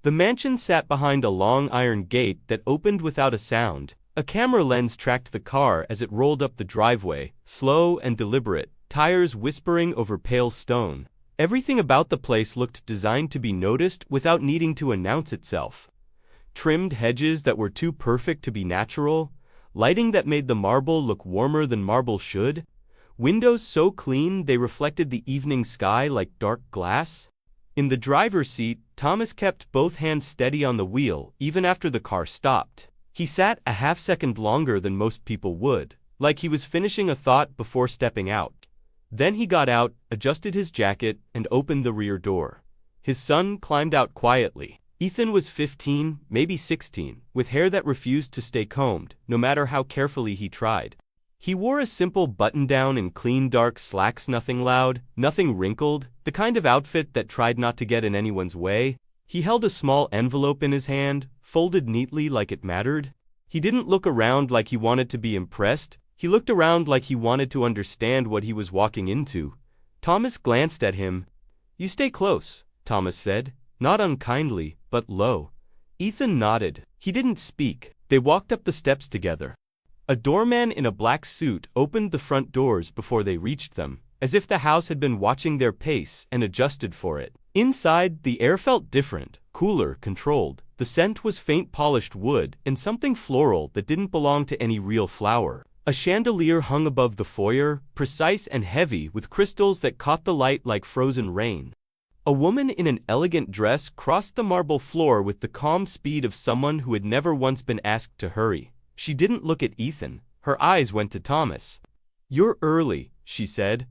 The mansion sat behind a long iron gate that opened without a sound. A camera lens tracked the car as it rolled up the driveway, slow and deliberate, tires whispering over pale stone. Everything about the place looked designed to be noticed without needing to announce itself. Trimmed hedges that were too perfect to be natural, lighting that made the marble look warmer than marble should, windows so clean they reflected the evening sky like dark glass. In the driver's seat, Thomas kept both hands steady on the wheel even after the car stopped. He sat a half-second longer than most people would, like he was finishing a thought before stepping out. Then he got out, adjusted his jacket, and opened the rear door. His son climbed out quietly. Ethan was 15, maybe 16, with hair that refused to stay combed, no matter how carefully he tried. He wore a simple button-down and clean dark slacks, nothing loud, nothing wrinkled, the kind of outfit that tried not to get in anyone's way. He held a small envelope in his hand, folded neatly like it mattered. He didn't look around like he wanted to be impressed. He looked around like he wanted to understand what he was walking into. Thomas glanced at him. "You stay close," Thomas said, not unkindly, but low. Ethan nodded. He didn't speak. They walked up the steps together. A doorman in a black suit opened the front doors before they reached them, as if the house had been watching their pace and adjusted for it. Inside, the air felt different, cooler, controlled. The scent was faint polished wood and something floral that didn't belong to any real flower. A chandelier hung above the foyer, precise and heavy with crystals that caught the light like frozen rain. A woman in an elegant dress crossed the marble floor with the calm speed of someone who had never once been asked to hurry. She didn't look at Ethan. Her eyes went to Thomas. "You're early," she said.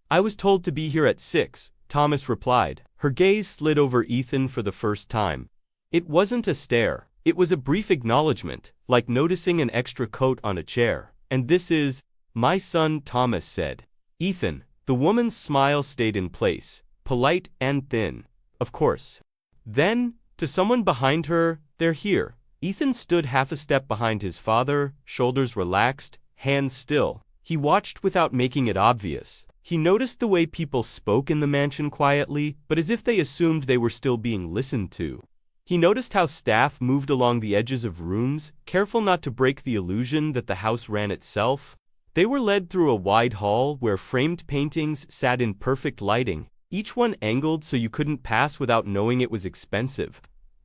"I was told to be here at 6, Thomas replied. Her gaze slid over Ethan for the first time. It wasn't a stare. It was a brief acknowledgement, like noticing an extra coat on a chair. "And this is my son," Thomas said. "Ethan." The woman's smile stayed in place, polite and thin. "Of course." Then, to someone behind her, "They're here." Ethan stood half a step behind his father, shoulders relaxed, hands still. He watched without making it obvious. He noticed the way people spoke in the mansion quietly, but as if they assumed they were still being listened to. He noticed how staff moved along the edges of rooms, careful not to break the illusion that the house ran itself. They were led through a wide hall where framed paintings sat in perfect lighting, each one angled so you couldn't pass without knowing it was expensive.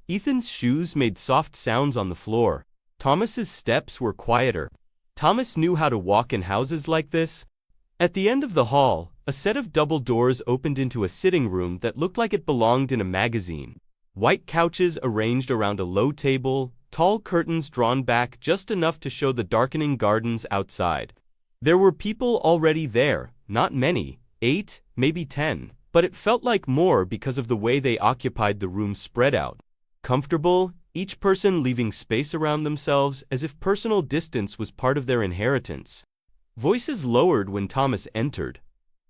Ethan's shoes made soft sounds on the floor. Thomas's steps were quieter. Thomas knew how to walk in houses like this. At the end of the hall, a set of double doors opened into a sitting room that looked like it belonged in a magazine. White couches arranged around a low table, tall curtains drawn back just enough to show the darkening gardens outside. There were people already there, not many, 8, maybe 10, but it felt like more because of the way they occupied the room spread out. Comfortable, each person leaving space around themselves as if personal distance was part of their inheritance. Voices lowered when Thomas entered.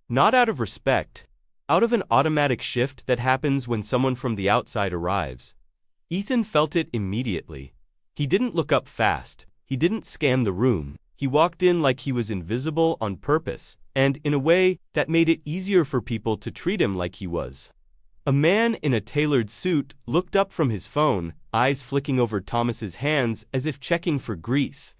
Not out of respect, out of an automatic shift that happens when someone from the outside arrives. Ethan felt it immediately. He didn't look up fast. He didn't scan the room. He walked in like he was invisible on purpose, and in a way that made it easier for people to treat him like he was. A man in a tailored suit looked up from his phone, eyes flicking over Thomas's hands as if checking for grease.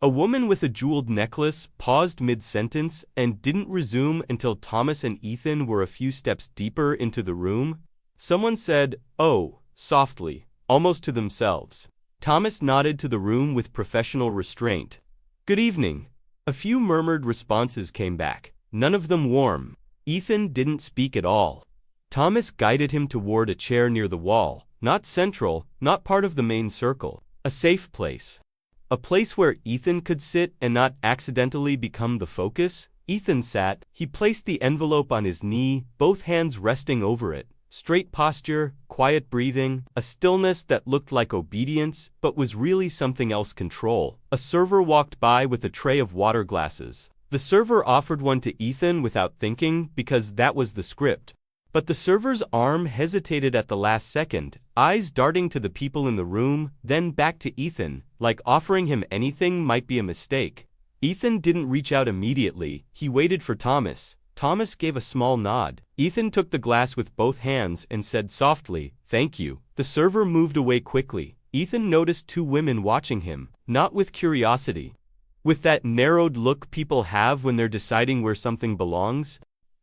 A woman with a jeweled necklace paused mid-sentence and didn't resume until Thomas and Ethan were a few steps deeper into the room. Someone said, "Oh," softly, almost to themselves. Thomas nodded to the room with professional restraint. "Good evening." A few murmured responses came back, none of them warm. Ethan didn't speak at all. Thomas guided him toward a chair near the wall, not central, not part of the main circle, a safe place. A place where Ethan could sit and not accidentally become the focus. Ethan sat. He placed the envelope on his knee, both hands resting over it. Straight posture, quiet breathing, a stillness that looked like obedience, but was really something else: control. A server walked by with a tray of water glasses. The server offered one to Ethan without thinking, because that was the script. But the server's arm hesitated at the last second, eyes darting to the people in the room, then back to Ethan, like offering him anything might be a mistake. Ethan didn't reach out immediately. He waited for Thomas. Thomas gave a small nod. Ethan took the glass with both hands and said softly, "Thank you." The server moved away quickly. Ethan noticed two women watching him, not with curiosity. With that narrowed look people have when they're deciding where something belongs.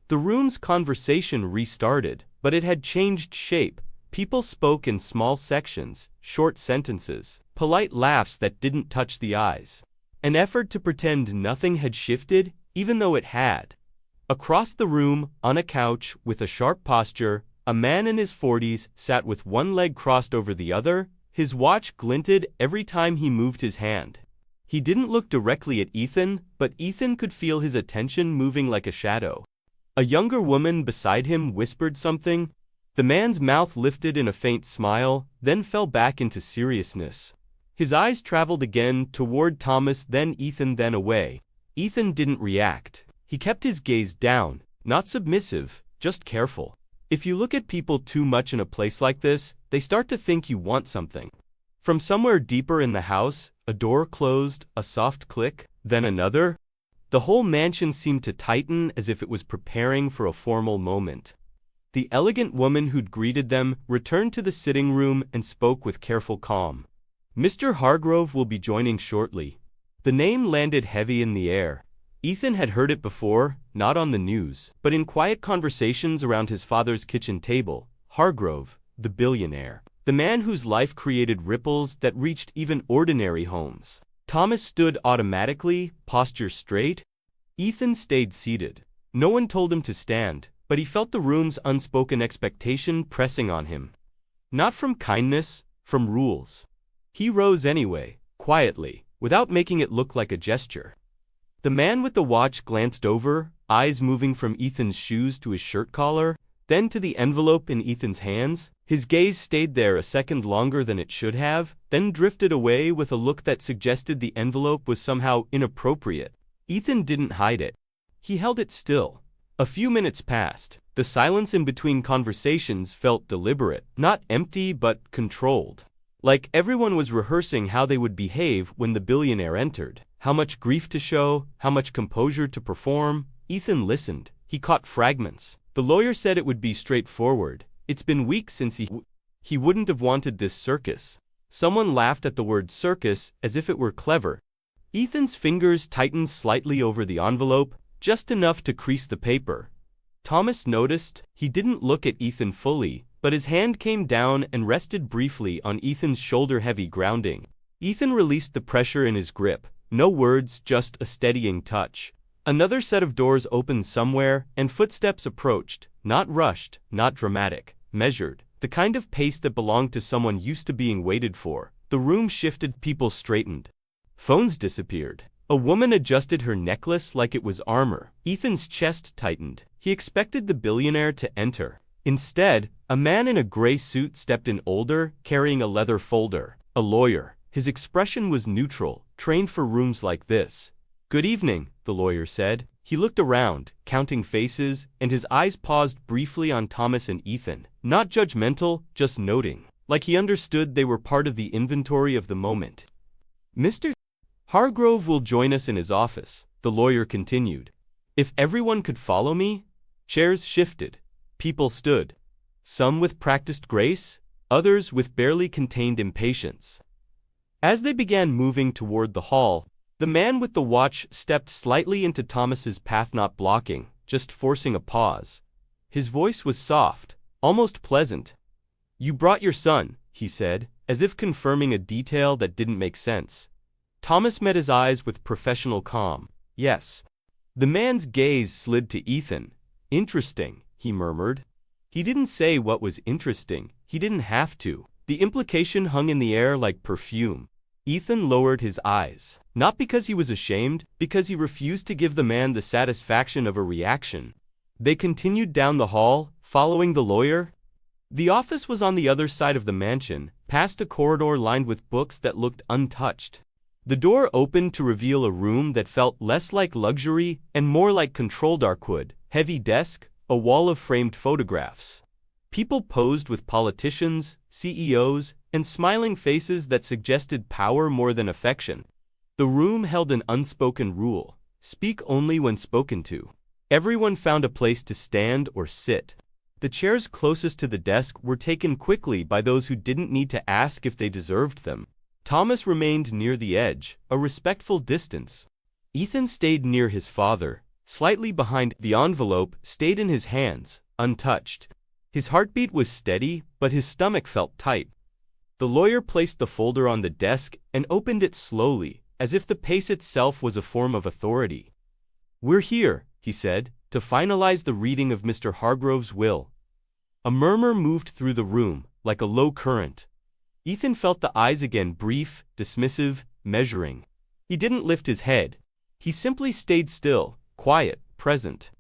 The room's conversation restarted, but it had changed shape. People spoke in small sections, short sentences, polite laughs that didn't touch the eyes. An effort to pretend nothing had shifted, even though it had. Across the room, on a couch, with a sharp posture, a man in his 40s sat with one leg crossed over the other. His watch glinted every time he moved his hand. He didn't look directly at Ethan, but Ethan could feel his attention moving like a shadow. A younger woman beside him whispered something. The man's mouth lifted in a faint smile, then fell back into seriousness. His eyes traveled again toward Thomas, then Ethan, then away. Ethan didn't react. He kept his gaze down, not submissive, just careful. If you look at people too much in a place like this, they start to think you want something. From somewhere deeper in the house, a door closed, a soft click, then another. The whole mansion seemed to tighten as if it was preparing for a formal moment. The elegant woman who'd greeted them returned to the sitting room and spoke with careful calm. "Mr. Hargrove will be joining shortly." The name landed heavy in the air. Ethan had heard it before, not on the news, but in quiet conversations around his father's kitchen table. Hargrove, the billionaire. The man whose life created ripples that reached even ordinary homes. Thomas stood automatically, posture straight. Ethan stayed seated. No one told him to stand, but he felt the room's unspoken expectation pressing on him. Not from kindness, from rules. He rose anyway, quietly, without making it look like a gesture. The man with the watch glanced over, eyes moving from Ethan's shoes to his shirt collar, then to the envelope in Ethan's hands. His gaze stayed there a second longer than it should have, then drifted away with a look that suggested the envelope was somehow inappropriate. Ethan didn't hide it. He held it still. A few minutes passed. The silence in between conversations felt deliberate, not empty but controlled. Like everyone was rehearsing how they would behave when the billionaire entered. How much grief to show, how much composure to perform. Ethan listened. He caught fragments. The lawyer said it would be straightforward. It's been weeks since he wouldn't have wanted this circus. Someone laughed at the word circus as if it were clever. Ethan's fingers tightened slightly over the envelope, just enough to crease the paper. Thomas noticed. He didn't look at Ethan fully, but his hand came down and rested briefly on Ethan's shoulder, heavy grounding. Ethan released the pressure in his grip. No words, just a steadying touch. Another set of doors opened somewhere, and footsteps approached, not rushed, not dramatic, measured, the kind of pace that belonged to someone used to being waited for. The room shifted, people straightened. Phones disappeared. A woman adjusted her necklace like it was armor. Ethan's chest tightened. He expected the billionaire to enter. Instead, a man in a gray suit stepped in, older, carrying a leather folder. A lawyer. His expression was neutral, trained for rooms like this. "Good evening," the lawyer said. He looked around, counting faces, and his eyes paused briefly on Thomas and Ethan. Not judgmental, just noting. Like he understood they were part of the inventory of the moment. "Mr. Hargrove will join us in his office," the lawyer continued. "If everyone could follow me." Chairs shifted. People stood. Some with practiced grace, others with barely contained impatience. As they began moving toward the hall, the man with the watch stepped slightly into Thomas's path, not blocking, just forcing a pause. His voice was soft, almost pleasant. "You brought your son," he said, as if confirming a detail that didn't make sense. Thomas met his eyes with professional calm. "Yes." The man's gaze slid to Ethan. "Interesting," he murmured. He didn't say what was interesting. He didn't have to. The implication hung in the air like perfume. Ethan lowered his eyes. Not because he was ashamed, because he refused to give the man the satisfaction of a reaction. They continued down the hall, following the lawyer. The office was on the other side of the mansion, past a corridor lined with books that looked untouched. The door opened to reveal a room that felt less like luxury and more like controlled Darkwood. Heavy desk, a wall of framed photographs. People posed with politicians, CEOs, and smiling faces that suggested power more than affection. The room held an unspoken rule: speak only when spoken to. Everyone found a place to stand or sit. The chairs closest to the desk were taken quickly by those who didn't need to ask if they deserved them. Thomas remained near the edge, a respectful distance. Ethan stayed near his father, slightly behind. The envelope stayed in his hands, untouched. His heartbeat was steady, but his stomach felt tight. The lawyer placed the folder on the desk and opened it slowly, as if the pace itself was a form of authority. "We're here," he said, "to finalize the reading of Mr. Hargrove's will." A murmur moved through the room, like a low current. Ethan felt the eyes again, brief, dismissive, measuring. He didn't lift his head. He simply stayed still, quiet, present.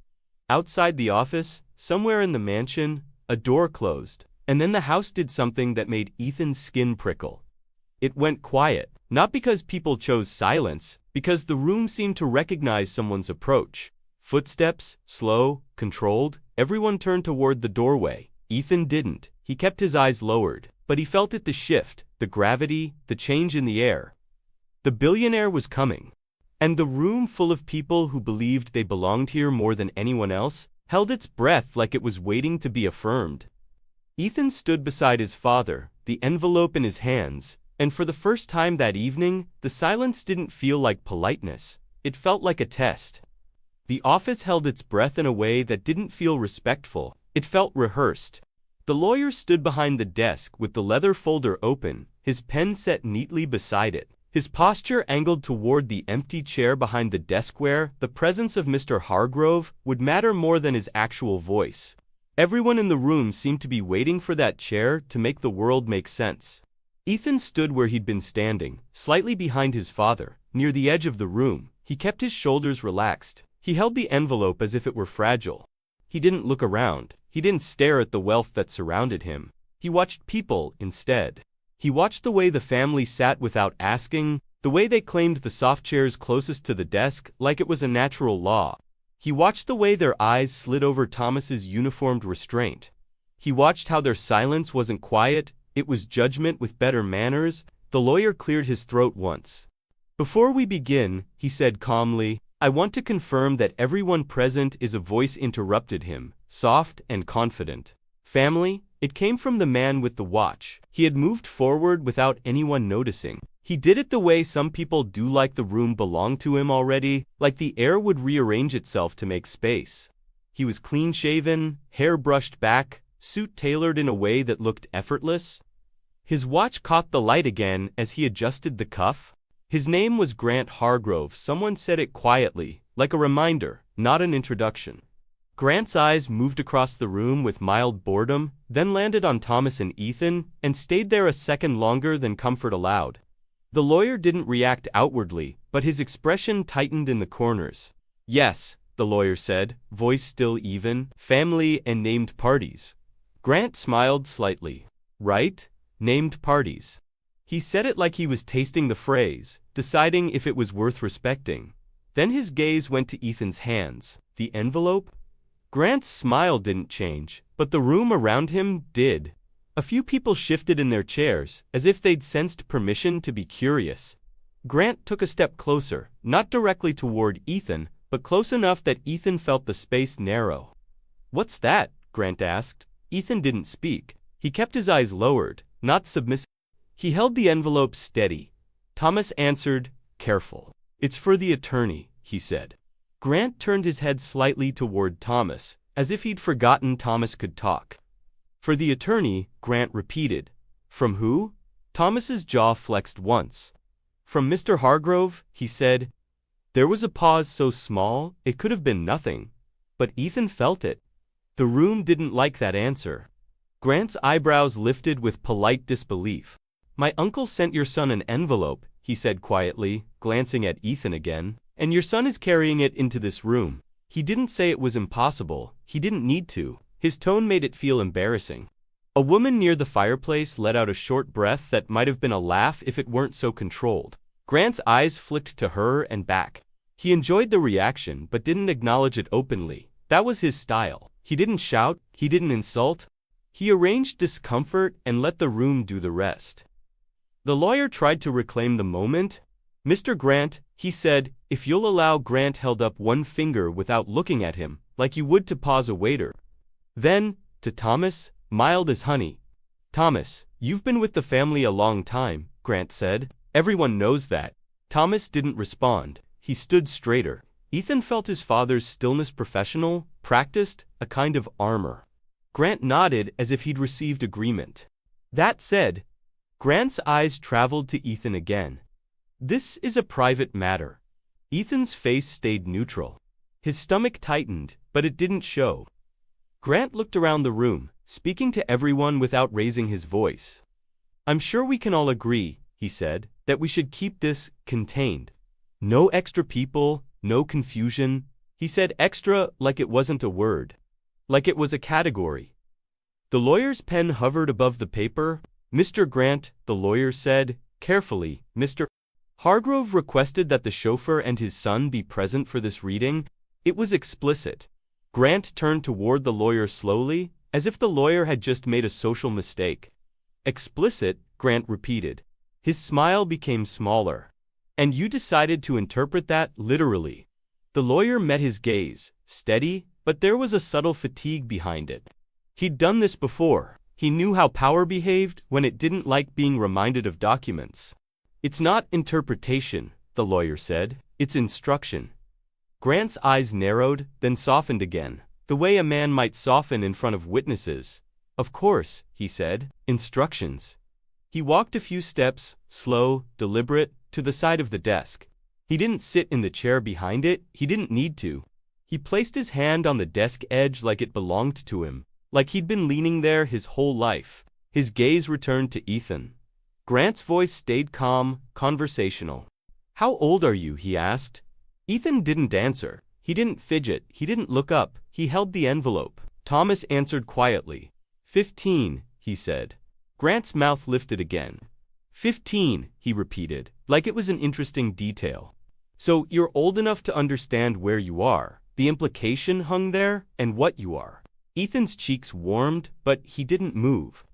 Outside the office, somewhere in the mansion, a door closed, and then the house did something that made Ethan's skin prickle. It went quiet, not because people chose silence, because the room seemed to recognize someone's approach. Footsteps, slow, controlled, everyone turned toward the doorway. Ethan didn't. He kept his eyes lowered, but he felt it, the shift, the gravity, the change in the air. The billionaire was coming. And the room, full of people who believed they belonged here more than anyone else, held its breath like it was waiting to be affirmed. Ethan stood beside his father, the envelope in his hands, and for the first time that evening, the silence didn't feel like politeness. It felt like a test. The office held its breath in a way that didn't feel respectful. It felt rehearsed. The lawyer stood behind the desk with the leather folder open, his pen set neatly beside it. His posture angled toward the empty chair behind the desk where the presence of Mr. Hargrove would matter more than his actual voice. Everyone in the room seemed to be waiting for that chair to make the world make sense. Ethan stood where he'd been standing, slightly behind his father, near the edge of the room. He kept his shoulders relaxed. He held the envelope as if it were fragile. He didn't look around. He didn't stare at the wealth that surrounded him. He watched people instead. He watched the way the family sat without asking, the way they claimed the soft chairs closest to the desk like it was a natural law. He watched the way their eyes slid over Thomas's uniformed restraint. He watched how their silence wasn't quiet, it was judgment with better manners. The lawyer cleared his throat once. "Before we begin," he said calmly, "I want to confirm that everyone present is." A voice interrupted him, soft and confident. "Family?" It came from the man with the watch. He had moved forward without anyone noticing. He did it the way some people do, like the room belonged to him already, like the air would rearrange itself to make space. He was clean-shaven, hair brushed back, suit tailored in a way that looked effortless. His watch caught the light again as he adjusted the cuff. His name was Grant Hargrove. Someone said it quietly, like a reminder, not an introduction. Grant's eyes moved across the room with mild boredom, then landed on Thomas and Ethan, and stayed there a second longer than comfort allowed. The lawyer didn't react outwardly, but his expression tightened in the corners. "Yes," the lawyer said, voice still even, "family and named parties." Grant smiled slightly. "Right? Named parties." He said it like he was tasting the phrase, deciding if it was worth respecting. Then his gaze went to Ethan's hands. The envelope? Grant's smile didn't change, but the room around him did. A few people shifted in their chairs, as if they'd sensed permission to be curious. Grant took a step closer, not directly toward Ethan, but close enough that Ethan felt the space narrow. "What's that?" Grant asked. Ethan didn't speak. He kept his eyes lowered, not submissive. He held the envelope steady. Thomas answered, careful. "It's for the attorney," he said. Grant turned his head slightly toward Thomas, as if he'd forgotten Thomas could talk. "For the attorney," Grant repeated. "From who?" Thomas's jaw flexed once. "From Mr. Hargrove," he said. There was a pause so small, it could have been nothing. But Ethan felt it. The room didn't like that answer. Grant's eyebrows lifted with polite disbelief. "My uncle sent your son an envelope," he said quietly, glancing at Ethan again. "And your son is carrying it into this room." He didn't say it was impossible. He didn't need to. His tone made it feel embarrassing. A woman near the fireplace let out a short breath that might have been a laugh if it weren't so controlled. Grant's eyes flicked to her and back. He enjoyed the reaction but didn't acknowledge it openly. That was his style. He didn't shout. He didn't insult. He arranged discomfort and let the room do the rest. The lawyer tried to reclaim the moment. Mr. Grant, he said, if you'll allow. Grant held up one finger without looking at him, like you would to pause a waiter. Then, to Thomas, mild as honey. Thomas, you've been with the family a long time, Grant said. Everyone knows that. Thomas didn't respond. He stood straighter. Ethan felt his father's stillness, professional, practiced, a kind of armor. Grant nodded as if he'd received agreement. That said, Grant's eyes traveled to Ethan again. This is a private matter. Ethan's face stayed neutral. His stomach tightened, but it didn't show. Grant looked around the room, speaking to everyone without raising his voice. I'm sure we can all agree, he said, that we should keep this contained. No extra people, no confusion. He said extra like it wasn't a word. Like it was a category. The lawyer's pen hovered above the paper. Mr. Grant, the lawyer said, carefully, Mr. Hargrove requested that the chauffeur and his son be present for this reading. It was explicit. Grant turned toward the lawyer slowly, as if the lawyer had just made a social mistake. Explicit, Grant repeated. His smile became smaller. And you decided to interpret that literally. The lawyer met his gaze, steady, but there was a subtle fatigue behind it. He'd done this before. He knew how power behaved when it didn't like being reminded of documents. It's not interpretation, the lawyer said. It's instruction. Grant's eyes narrowed, then softened again, the way a man might soften in front of witnesses. Of course, he said, instructions. He walked a few steps, slow, deliberate, to the side of the desk. He didn't sit in the chair behind it, he didn't need to. He placed his hand on the desk edge like it belonged to him, like he'd been leaning there his whole life. His gaze returned to Ethan. Grant's voice stayed calm, conversational. How old are you? He asked. Ethan didn't answer. He didn't fidget. He didn't look up. He held the envelope. Thomas answered quietly. 15, he said. Grant's mouth lifted again. 15, he repeated, like it was an interesting detail. So you're old enough to understand where you are, the implication hung there, and what you are. Ethan's cheeks warmed, but he didn't move.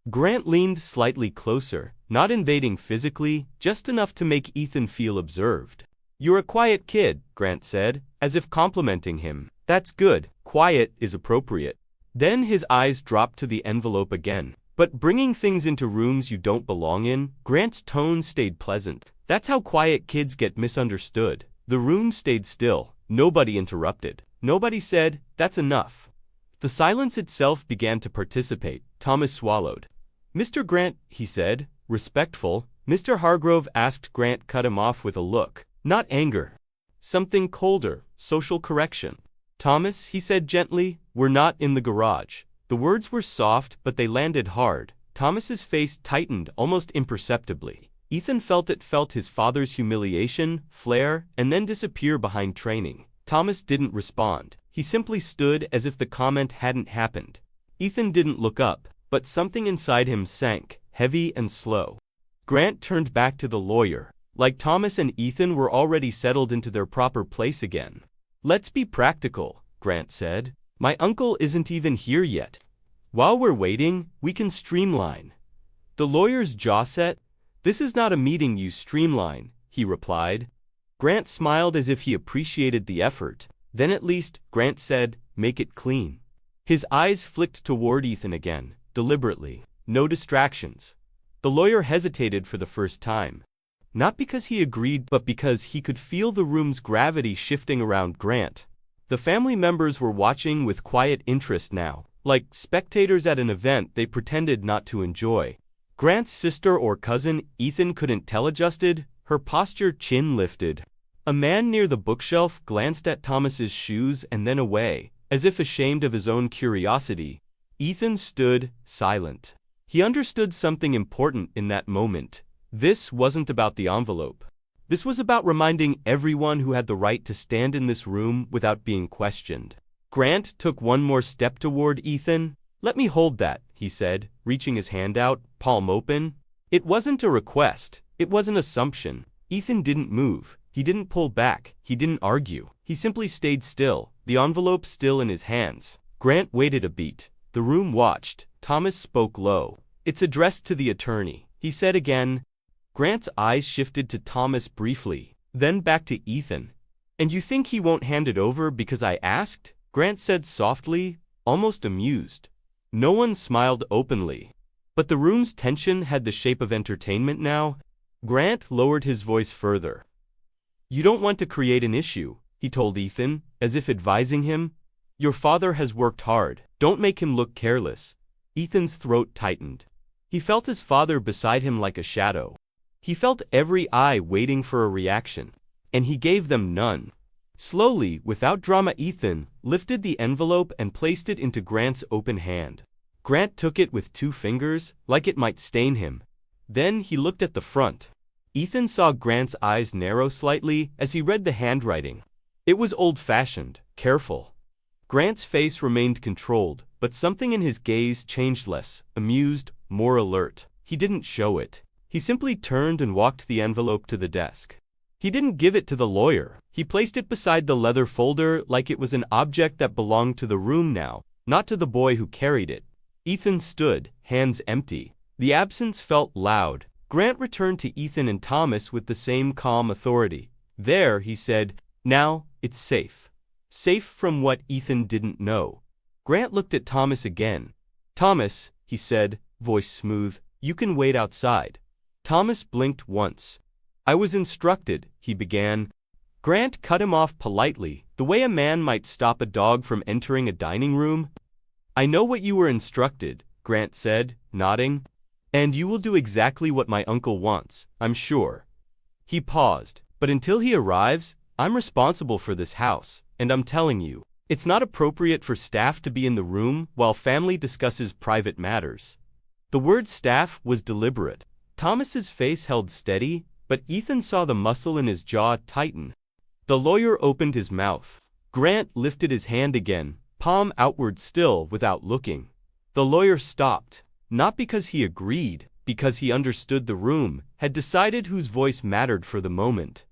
Grant leaned slightly closer, not invading physically, just enough to make Ethan feel observed. You're a quiet kid, Grant said, as if complimenting him. That's good. Quiet is appropriate. Then his eyes dropped to the envelope again. But bringing things into rooms you don't belong in, Grant's tone stayed pleasant. That's how quiet kids get misunderstood. The room stayed still. Nobody interrupted. Nobody said, that's enough. The silence itself began to participate. Thomas swallowed. Mr. Grant, he said, respectful. Mr. Hargrove asked. Grant cut him off with a look. Not anger. Something colder, social correction. Thomas, he said gently, we're not in the garage. The words were soft, but they landed hard. Thomas's face tightened almost imperceptibly. Ethan felt his father's humiliation, flare, and then disappear behind training. Thomas didn't respond. He simply stood as if the comment hadn't happened. Ethan didn't look up, but something inside him sank, heavy and slow. Grant turned back to the lawyer. Like Thomas and Ethan were already settled into their proper place again. Let's be practical, Grant said. My uncle isn't even here yet. While we're waiting, we can streamline. The lawyer's jaw set. This is not a meeting you streamline, he replied. Grant smiled as if he appreciated the effort. Then at least, Grant said, make it clean. His eyes flicked toward Ethan again, deliberately. No distractions. The lawyer hesitated for the first time. Not because he agreed, but because he could feel the room's gravity shifting around Grant. The family members were watching with quiet interest now, like spectators at an event they pretended not to enjoy. Grant's sister or cousin, Ethan couldn't tell, adjusted, her posture chin lifted. A man near the bookshelf glanced at Thomas's shoes and then away, as if ashamed of his own curiosity. Ethan stood, silent. He understood something important in that moment. This wasn't about the envelope. This was about reminding everyone who had the right to stand in this room without being questioned. Grant took one more step toward Ethan. Let me hold that, he said, reaching his hand out, palm open. It wasn't a request. It was an assumption. Ethan didn't move. He didn't pull back. He didn't argue. He simply stayed still, the envelope still in his hands. Grant waited a beat. The room watched. Thomas spoke low. It's addressed to the attorney, he said again. Grant's eyes shifted to Thomas briefly, then back to Ethan. "And you think he won't hand it over because I asked?" Grant said softly, almost amused. No one smiled openly. But the room's tension had the shape of entertainment now. Grant lowered his voice further. "You don't want to create an issue," he told Ethan, as if advising him. "Your father has worked hard. Don't make him look careless." Ethan's throat tightened. He felt his father beside him like a shadow. He felt every eye waiting for a reaction, and he gave them none. Slowly, without drama, Ethan lifted the envelope and placed it into Grant's open hand. Grant took it with 2 fingers, like it might stain him. Then he looked at the front. Ethan saw Grant's eyes narrow slightly as he read the handwriting. It was old-fashioned, careful. Grant's face remained controlled, but something in his gaze changed, less amused, more alert. He didn't show it. He simply turned and walked the envelope to the desk. He didn't give it to the lawyer. He placed it beside the leather folder like it was an object that belonged to the room now, not to the boy who carried it. Ethan stood, hands empty. The absence felt loud. Grant returned to Ethan and Thomas with the same calm authority. "There," he said, "now, it's safe." Safe from what Ethan didn't know. Grant looked at Thomas again. "Thomas," he said, voice smooth, "you can wait outside." Thomas blinked once. "I was instructed," he began. Grant cut him off politely, the way a man might stop a dog from entering a dining room. "I know what you were instructed," Grant said, nodding. "And you will do exactly what my uncle wants, I'm sure." He paused. "But until he arrives, I'm responsible for this house, and I'm telling you, it's not appropriate for staff to be in the room while family discusses private matters." The word staff was deliberate. Thomas's face held steady, but Ethan saw the muscle in his jaw tighten. The lawyer opened his mouth. Grant lifted his hand again, palm outward still without looking. The lawyer stopped, not because he agreed, because he understood the room, had decided whose voice mattered for the moment.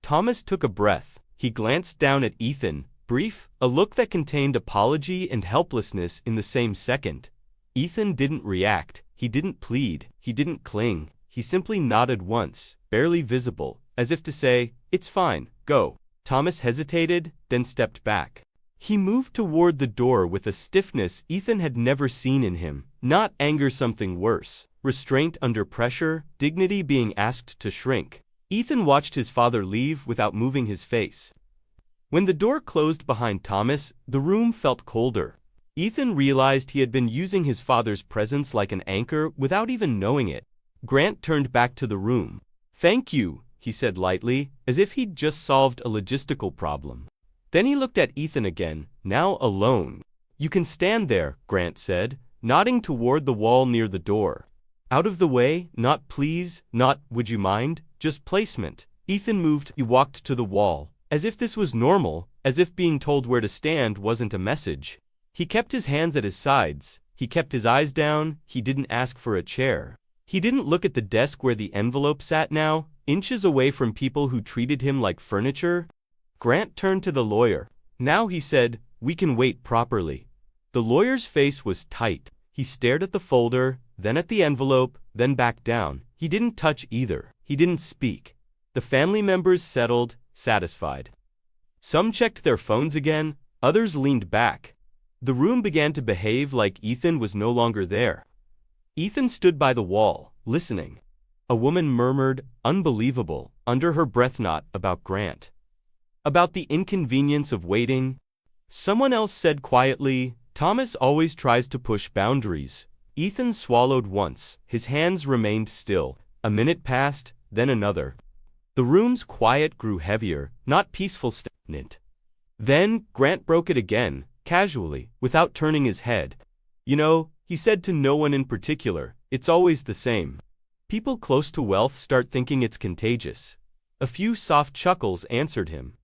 Thomas took a breath. He glanced down at Ethan, brief, a look that contained apology and helplessness in the same second. Ethan didn't react. He didn't plead. He didn't cling. He simply nodded once, barely visible, as if to say, "It's fine, go." Thomas hesitated, then stepped back. He moved toward the door with a stiffness Ethan had never seen in him. Not anger, something worse. Restraint under pressure, dignity being asked to shrink. Ethan watched his father leave without moving his face. When the door closed behind Thomas, the room felt colder. Ethan realized he had been using his father's presence like an anchor without even knowing it. Grant turned back to the room. "Thank you," he said lightly, as if he'd just solved a logistical problem. Then he looked at Ethan again, now alone. "You can stand there," Grant said, nodding toward the wall near the door. "Out of the way, not please, not would you mind, just placement." Ethan moved. He walked to the wall, as if this was normal, as if being told where to stand wasn't a message. He kept his hands at his sides. He kept his eyes down. He didn't ask for a chair. He didn't look at the desk where the envelope sat now, inches away from people who treated him like furniture. Grant turned to the lawyer. "Now," he said, "we can wait properly." The lawyer's face was tight. He stared at the folder, then at the envelope, then back down. He didn't touch either. He didn't speak. The family members settled, satisfied. Some checked their phones again, others leaned back. The room began to behave like Ethan was no longer there. Ethan stood by the wall, listening. A woman murmured, "Unbelievable," under her breath, not about Grant. About the inconvenience of waiting. Someone else said quietly, "Thomas always tries to push boundaries." Ethan swallowed once. His hands remained still. A minute passed, then another. The room's quiet grew heavier, not peaceful, stagnant. Then Grant broke it again, casually, without turning his head. "You know," he said to no one in particular, "it's always the same. People close to wealth start thinking it's contagious." A few soft chuckles answered him.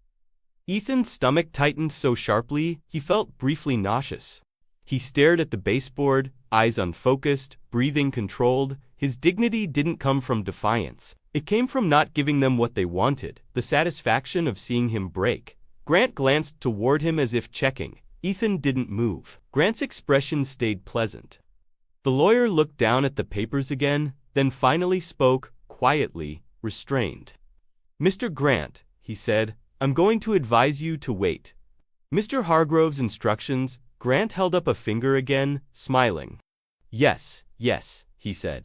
Ethan's stomach tightened so sharply, he felt briefly nauseous. He stared at the baseboard, eyes unfocused, breathing controlled. His dignity didn't come from defiance. It came from not giving them what they wanted, the satisfaction of seeing him break. Grant glanced toward him as if checking. Ethan didn't move. Grant's expression stayed pleasant. The lawyer looked down at the papers again, then finally spoke, quietly, restrained. "Mr. Grant," he said, "I'm going to advise you to wait." Mr. Hargrove's instructions. Grant held up a finger again, smiling. "Yes, yes," he said.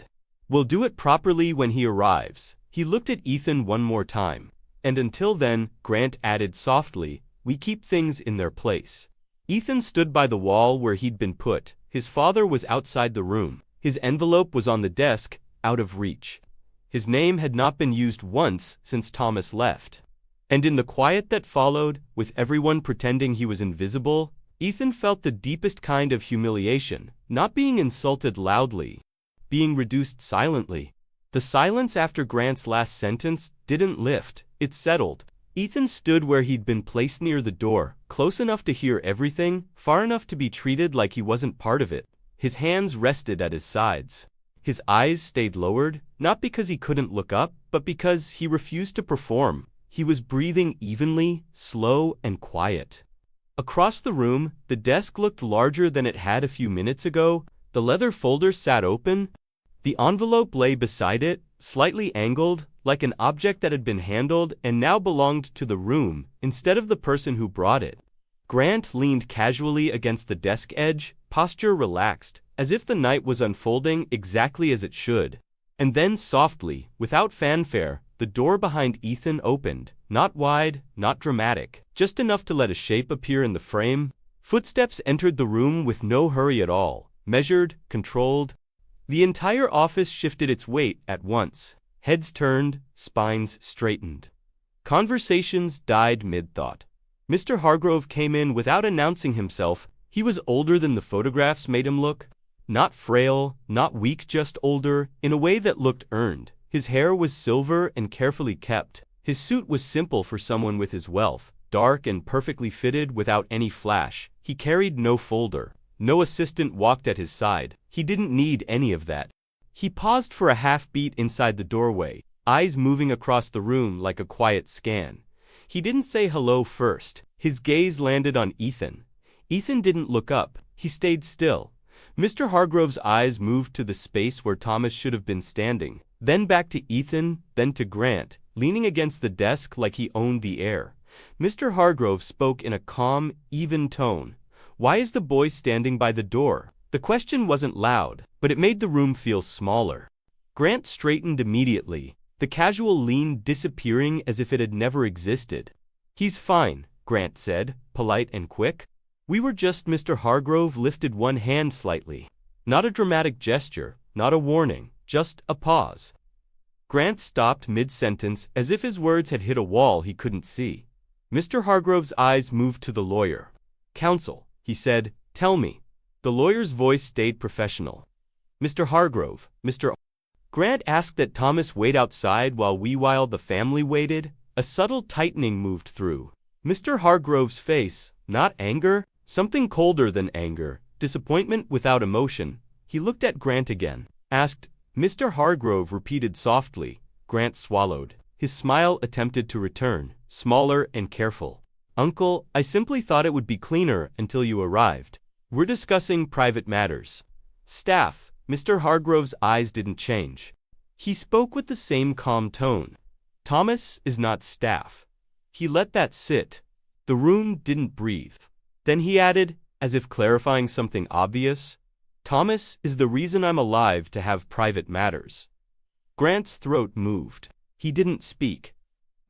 "We'll do it properly when he arrives." He looked at Ethan one more time. "And until then," Grant added softly, "we keep things in their place." Ethan stood by the wall where he'd been put. His father was outside the room. His envelope was on the desk, out of reach. His name had not been used once since Thomas left. And in the quiet that followed, with everyone pretending he was invisible, Ethan felt the deepest kind of humiliation, not being insulted loudly, being reduced silently. The silence after Grant's last sentence didn't lift, it settled. Ethan stood where he'd been placed near the door, close enough to hear everything, far enough to be treated like he wasn't part of it. His hands rested at his sides. His eyes stayed lowered, not because he couldn't look up, but because he refused to perform. He was breathing evenly, slow and quiet. Across the room, the desk looked larger than it had a few minutes ago. The leather folder sat open. The envelope lay beside it, slightly angled, like an object that had been handled and now belonged to the room, instead of the person who brought it. Grant leaned casually against the desk edge, posture relaxed, as if the night was unfolding exactly as it should. And then softly, without fanfare, the door behind Ethan opened, not wide, not dramatic, just enough to let a shape appear in the frame. Footsteps entered the room with no hurry at all, measured, controlled. The entire office shifted its weight at once. Heads turned, spines straightened. Conversations died mid-thought. Mr. Hargrove came in without announcing himself. He was older than the photographs made him look. Not frail, not weak, just older, in a way that looked earned. His hair was silver and carefully kept. His suit was simple for someone with his wealth, dark and perfectly fitted without any flash. He carried no folder. No assistant walked at his side. He didn't need any of that. He paused for a half-beat inside the doorway, eyes moving across the room like a quiet scan. He didn't say hello first. His gaze landed on Ethan. Ethan didn't look up. He stayed still. Mr. Hargrove's eyes moved to the space where Thomas should have been standing, then back to Ethan, then to Grant, leaning against the desk like he owned the air. Mr. Hargrove spoke in a calm, even tone. "Why is the boy standing by the door?" The question wasn't loud, but it made the room feel smaller. Grant straightened immediately, the casual lean disappearing as if it had never existed. "He's fine," Grant said, polite and quick. "We were just—" Mr. Hargrove lifted one hand slightly. Not a dramatic gesture, not a warning, just a pause. Grant stopped mid-sentence as if his words had hit a wall he couldn't see. Mr. Hargrove's eyes moved to the lawyer. "Counsel," he said, "tell me." The lawyer's voice stayed professional. "Mr. Hargrove, Mr. Grant asked that Thomas wait outside while the family waited." A subtle tightening moved through Mr. Hargrove's face, not anger, something colder than anger, disappointment without emotion. He looked at Grant again. "Asked," Mr. Hargrove repeated softly. Grant swallowed. His smile attempted to return, smaller and careful. "Uncle, I simply thought it would be cleaner until you arrived. We're discussing private matters." "Staff." Mr. Hargrove's eyes didn't change. He spoke with the same calm tone. "Thomas is not staff." He let that sit. The room didn't breathe. Then he added, as if clarifying something obvious, "Thomas is the reason I'm alive to have private matters." Grant's throat moved. He didn't speak.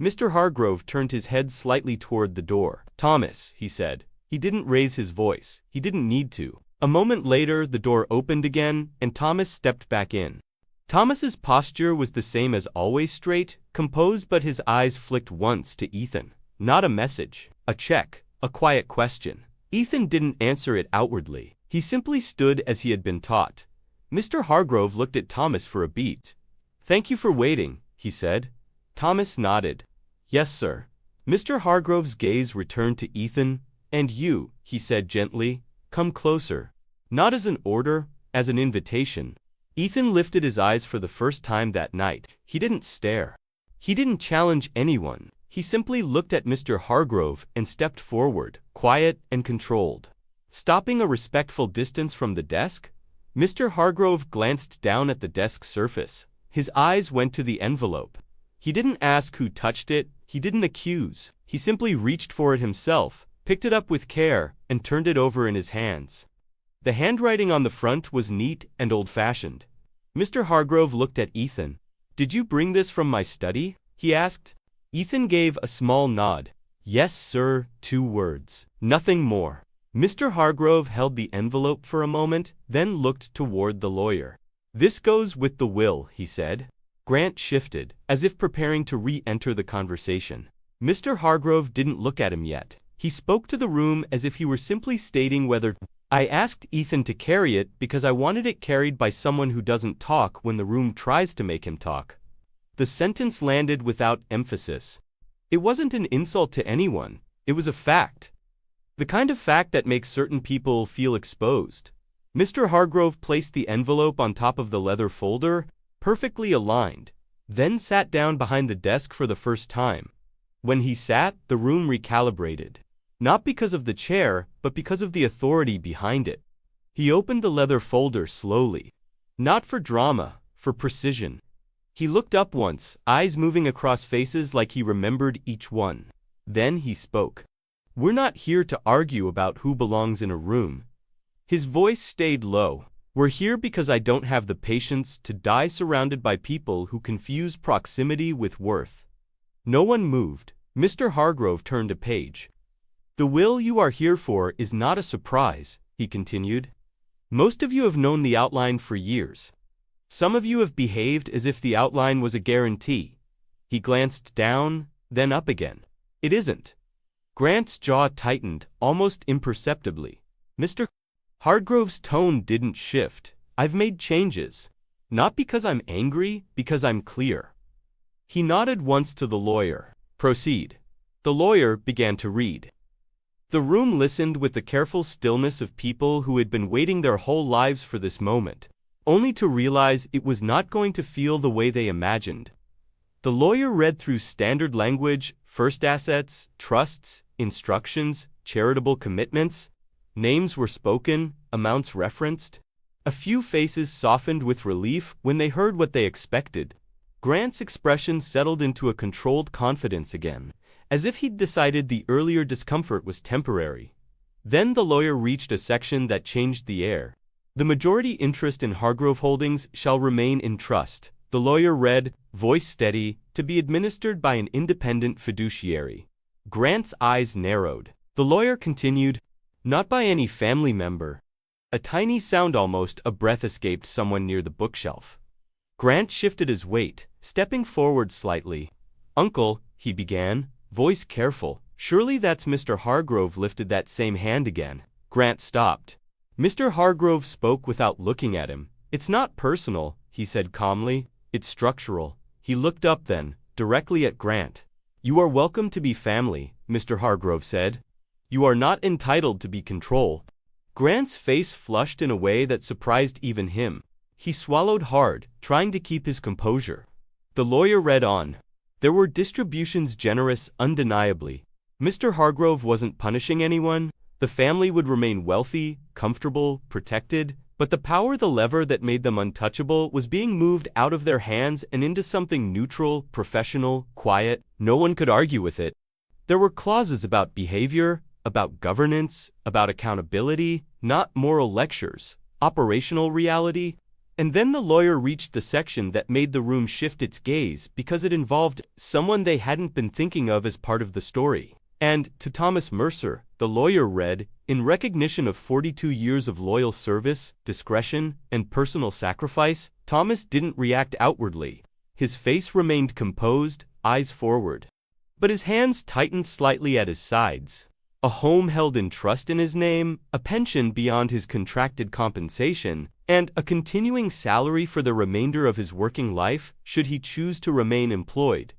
Mr. Hargrove turned his head slightly toward the door. "Thomas," he said. He didn't raise his voice. He didn't need to. A moment later, the door opened again, and Thomas stepped back in. Thomas's posture was the same as always, straight, composed, but his eyes flicked once to Ethan. Not a message, a check, a quiet question. Ethan didn't answer it outwardly. He simply stood as he had been taught. Mr. Hargrove looked at Thomas for a beat. "Thank you for waiting," he said. Thomas nodded. "Yes, sir." Mr. Hargrove's gaze returned to Ethan. "And you," he said gently, "come closer." Not as an order, as an invitation. Ethan lifted his eyes for the first time that night. He didn't stare. He didn't challenge anyone. He simply looked at Mr. Hargrove and stepped forward, quiet and controlled. Stopping a respectful distance from the desk, Mr. Hargrove glanced down at the desk surface. His eyes went to the envelope. He didn't ask who touched it, he didn't accuse. He simply reached for it himself, picked it up with care, and turned it over in his hands. The handwriting on the front was neat and old-fashioned. Mr. Hargrove looked at Ethan. "Did you bring this from my study?" he asked. Ethan gave a small nod. "Yes, sir," 2 words. Nothing more. Mr. Hargrove held the envelope for a moment, then looked toward the lawyer. "This goes with the will," he said. Grant shifted, as if preparing to re-enter the conversation. Mr. Hargrove didn't look at him yet. He spoke to the room as if he were simply stating whether I asked Ethan to carry it because I wanted it carried by someone who doesn't talk when the room tries to make him talk. The sentence landed without emphasis. It wasn't an insult to anyone. It was a fact. The kind of fact that makes certain people feel exposed. Mr. Hargrove placed the envelope on top of the leather folder, perfectly aligned, then sat down behind the desk for the first time. When he sat, the room recalibrated. Not because of the chair, but because of the authority behind it. He opened the leather folder slowly. Not for drama, for precision. He looked up once, eyes moving across faces like he remembered each one. Then he spoke. "We're not here to argue about who belongs in a room." His voice stayed low. "We're here because I don't have the patience to die surrounded by people who confuse proximity with worth." No one moved. Mr. Hargrove turned a page. "The will you are here for is not a surprise," he continued. "Most of you have known the outline for years. Some of you have behaved as if the outline was a guarantee." He glanced down, then up again. "It isn't." Grant's jaw tightened, almost imperceptibly. Mr. Hargrove's tone didn't shift. "I've made changes. Not because I'm angry, because I'm clear." He nodded once to the lawyer. "Proceed." The lawyer began to read. The room listened with the careful stillness of people who had been waiting their whole lives for this moment, only to realize it was not going to feel the way they imagined. The lawyer read through standard language, first assets, trusts, instructions, charitable commitments. Names were spoken, amounts referenced. A few faces softened with relief when they heard what they expected. Grant's expression settled into a controlled confidence again, as if he'd decided the earlier discomfort was temporary. Then the lawyer reached a section that changed the air. "The majority interest in Hargrove Holdings shall remain in trust," the lawyer read, voice steady, "to be administered by an independent fiduciary." Grant's eyes narrowed. The lawyer continued, "Not by any family member." A tiny sound, almost a breath, escaped someone near the bookshelf. Grant shifted his weight, stepping forward slightly. "Uncle," he began, voice careful. "Surely that's Mr. Hargrove." Lifted that same hand again. Grant stopped. Mr. Hargrove spoke without looking at him. "It's not personal," he said calmly. "It's structural." He looked up then, directly at Grant. "You are welcome to be family," Mr. Hargrove said. "You are not entitled to be control." Grant's face flushed in a way that surprised even him. He swallowed hard, trying to keep his composure. The lawyer read on. "There were distributions generous, undeniably. Mr. Hargrove wasn't punishing anyone. The family would remain wealthy, comfortable, protected, but the power, the lever that made them untouchable, was being moved out of their hands and into something neutral, professional, quiet. No one could argue with it. There were clauses about behavior, about governance, about accountability, not moral lectures, operational reality." And then the lawyer reached the section that made the room shift its gaze because it involved someone they hadn't been thinking of as part of the story. And, to Thomas Mercer, the lawyer read, "In recognition of 42 years of loyal service, discretion, and personal sacrifice." Thomas didn't react outwardly. His face remained composed, eyes forward. But his hands tightened slightly at his sides. A home held in trust in his name, a pension beyond his contracted compensation, and a continuing salary for the remainder of his working life, should he choose to remain employed.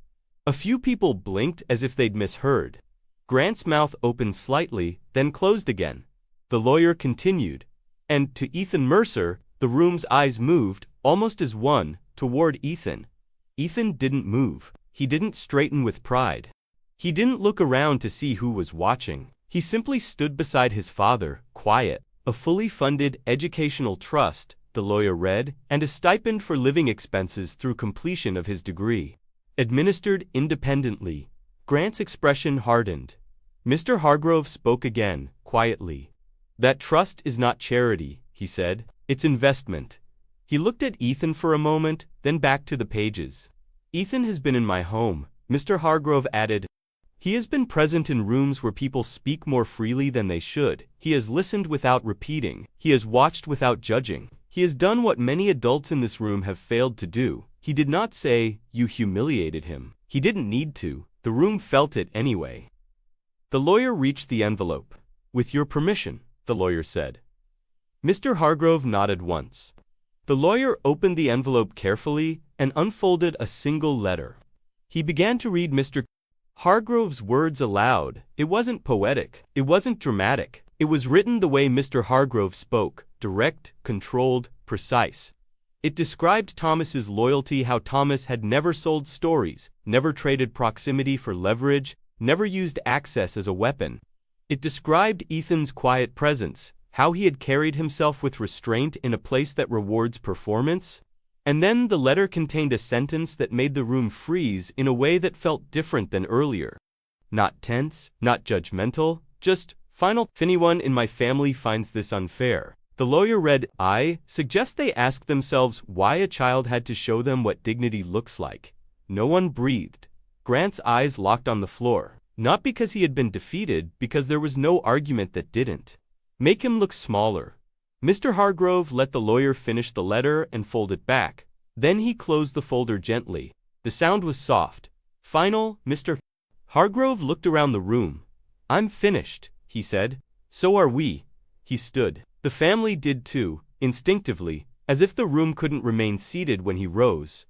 A few people blinked as if they'd misheard. Grant's mouth opened slightly, then closed again. The lawyer continued. And to Ethan Mercer, the room's eyes moved, almost as one, toward Ethan. Ethan didn't move. He didn't straighten with pride. He didn't look around to see who was watching. He simply stood beside his father, quiet. A fully funded educational trust, the lawyer read, and a stipend for living expenses through completion of his degree. Administered independently. Grant's expression hardened. Mr. Hargrove spoke again, quietly. That trust is not charity, he said. It's investment. He looked at Ethan for a moment, then back to the pages. Ethan has been in my home, Mr. Hargrove added. He has been present in rooms where people speak more freely than they should. He has listened without repeating. He has watched without judging. He has done what many adults in this room have failed to do. He did not say, "You humiliated him." He didn't need to. The room felt it anyway. The lawyer reached the envelope. "With your permission," the lawyer said. Mr. Hargrove nodded once. The lawyer opened the envelope carefully and unfolded a single letter. He began to read Mr. Hargrove's words aloud. It wasn't poetic. It wasn't dramatic. It was written the way Mr. Hargrove spoke, direct, controlled, precise. It described Thomas's loyalty, how Thomas had never sold stories, never traded proximity for leverage, never used access as a weapon. It described Ethan's quiet presence, how he had carried himself with restraint in a place that rewards performance. And then the letter contained a sentence that made the room freeze in a way that felt different than earlier. Not tense, not judgmental, just final. If anyone in my family finds this unfair, the lawyer read, I suggest they ask themselves why a child had to show them what dignity looks like. No one breathed. Grant's eyes locked on the floor, not because he had been defeated, because there was no argument that didn't make him look smaller. Mr. Hargrove let the lawyer finish the letter and fold it back. Then he closed the folder gently. The sound was soft. Final, Mr. Hargrove looked around the room. I'm finished, he said. So are we. He stood. The family did too, instinctively, as if the room couldn't remain seated when he rose.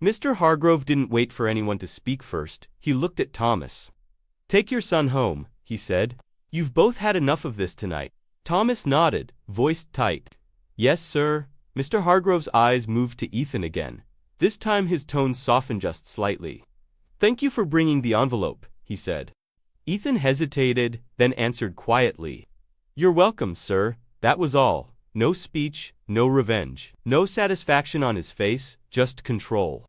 Mr. Hargrove didn't wait for anyone to speak first. He looked at Thomas. Take your son home, he said. You've both had enough of this tonight. Thomas nodded, voice tight. Yes, sir. Mr. Hargrove's eyes moved to Ethan again. This time his tone softened just slightly. Thank you for bringing the envelope, he said. Ethan hesitated, then answered quietly. You're welcome, sir. That was all. No speech, no revenge, no satisfaction on his face, just control.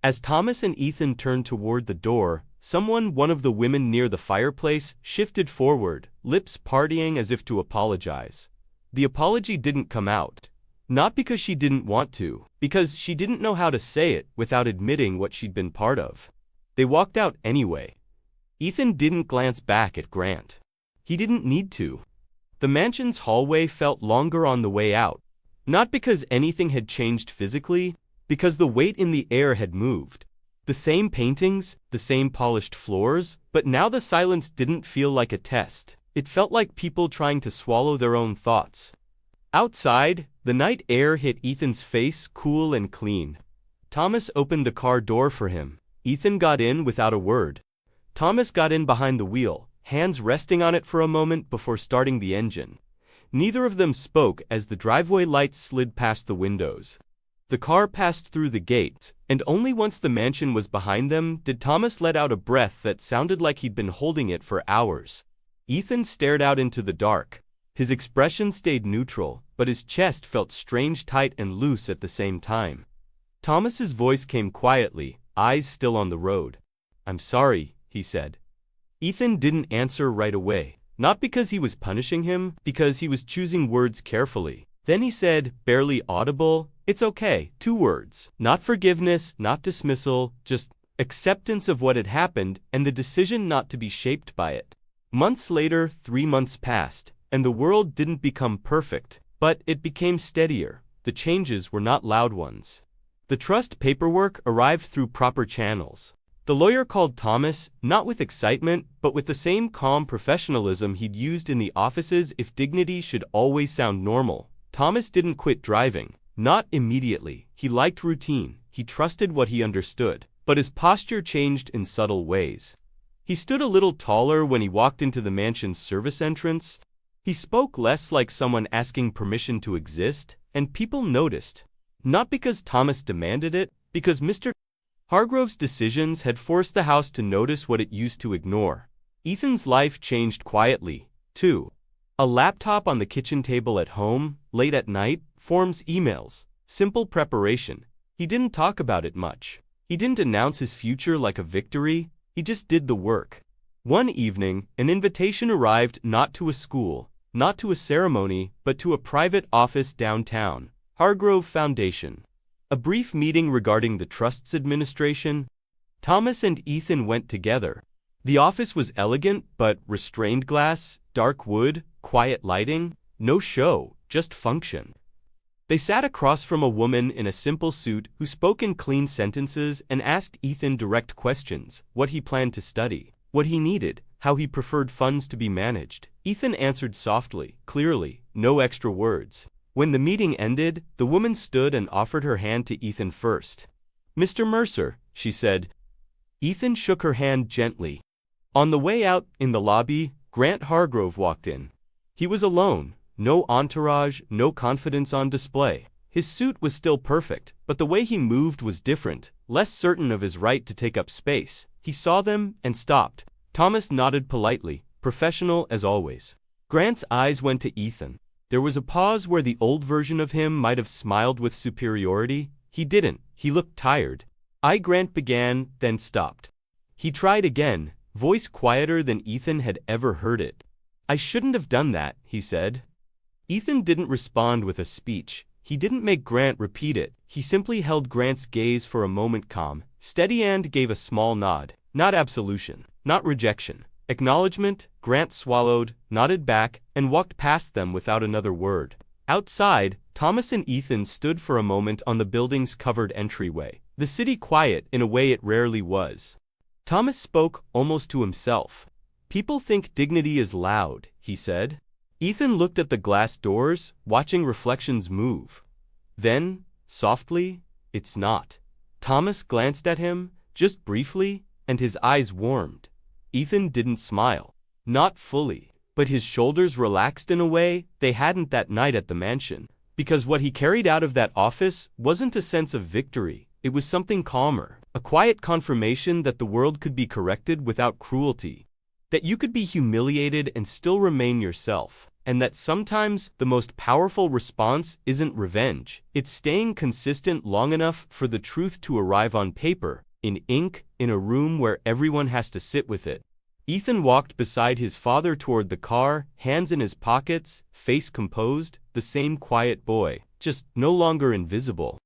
As Thomas and Ethan turned toward the door, one of the women near the fireplace, shifted forward, lips partying as if to apologize. The apology didn't come out. Not because she didn't want to, because she didn't know how to say it without admitting what she'd been part of. They walked out anyway. Ethan didn't glance back at Grant. He didn't need to. The mansion's hallway felt longer on the way out. Not because anything had changed physically, because the weight in the air had moved. The same paintings, the same polished floors, but now the silence didn't feel like a test. It felt like people trying to swallow their own thoughts. Outside, the night air hit Ethan's face cool and clean. Thomas opened the car door for him. Ethan got in without a word. Thomas got in behind the wheel, hands resting on it for a moment before starting the engine. Neither of them spoke as the driveway lights slid past the windows. The car passed through the gates, and only once the mansion was behind them did Thomas let out a breath that sounded like he'd been holding it for hours. Ethan stared out into the dark. His expression stayed neutral, but his chest felt strange tight and loose at the same time. Thomas's voice came quietly, eyes still on the road. I'm sorry, he said. Ethan didn't answer right away, not because he was punishing him, because he was choosing words carefully. Then he said, barely audible, it's okay, 2 words. Not forgiveness, not dismissal, just acceptance of what had happened and the decision not to be shaped by it. Months later, 3 months passed, and the world didn't become perfect, but it became steadier. The changes were not loud ones. The trust paperwork arrived through proper channels. The lawyer called Thomas, not with excitement, but with the same calm professionalism he'd used in the offices if dignity should always sound normal. Thomas didn't quit driving. Not immediately. He liked routine. He trusted what he understood. But his posture changed in subtle ways. He stood a little taller when he walked into the mansion's service entrance. He spoke less like someone asking permission to exist, and people noticed. Not because Thomas demanded it, because Mr. Hargrove's decisions had forced the house to notice what it used to ignore. Ethan's life changed quietly, too. A laptop on the kitchen table at home, late at night, forms emails. Simple preparation. He didn't talk about it much. He didn't announce his future like a victory, he just did the work. One evening, an invitation arrived not to a school, not to a ceremony, but to a private office downtown, Hargrove Foundation. A brief meeting regarding the trust's administration. Thomas and Ethan went together. The office was elegant but restrained glass, dark wood, quiet lighting, no show, just function. They sat across from a woman in a simple suit who spoke in clean sentences and asked Ethan direct questions: what he planned to study, what he needed, how he preferred funds to be managed. Ethan answered softly, clearly, no extra words. When the meeting ended, the woman stood and offered her hand to Ethan first. "Mr. Mercer," she said. Ethan shook her hand gently. On the way out, in the lobby, Grant Hargrove walked in. He was alone. No entourage, no confidence on display. His suit was still perfect, but the way he moved was different, less certain of his right to take up space. He saw them and stopped. Thomas nodded politely, professional as always. Grant's eyes went to Ethan. There was a pause where the old version of him might have smiled with superiority. He didn't. He looked tired. Grant began, then stopped. He tried again, voice quieter than Ethan had ever heard it. "I shouldn't have done that," he said. Ethan didn't respond with a speech. He didn't make Grant repeat it. He simply held Grant's gaze for a moment, calm, steady, and gave a small nod. Not absolution, not rejection. Acknowledgement. Grant swallowed, nodded back, and walked past them without another word. Outside, Thomas and Ethan stood for a moment on the building's covered entryway, the city quiet in a way it rarely was. Thomas spoke almost to himself. "People think dignity is loud," he said. Ethan looked at the glass doors, watching reflections move. Then, softly, "It's not." Thomas glanced at him, just briefly, and his eyes warmed. Ethan didn't smile. Not fully, but his shoulders relaxed in a way they hadn't that night at the mansion. Because what he carried out of that office wasn't a sense of victory, it was something calmer, a quiet confirmation that the world could be corrected without cruelty. That you could be humiliated and still remain yourself, and that sometimes the most powerful response isn't revenge, it's staying consistent long enough for the truth to arrive on paper, in ink, in a room where everyone has to sit with it. Ethan walked beside his father toward the car, hands in his pockets, face composed, the same quiet boy, just no longer invisible.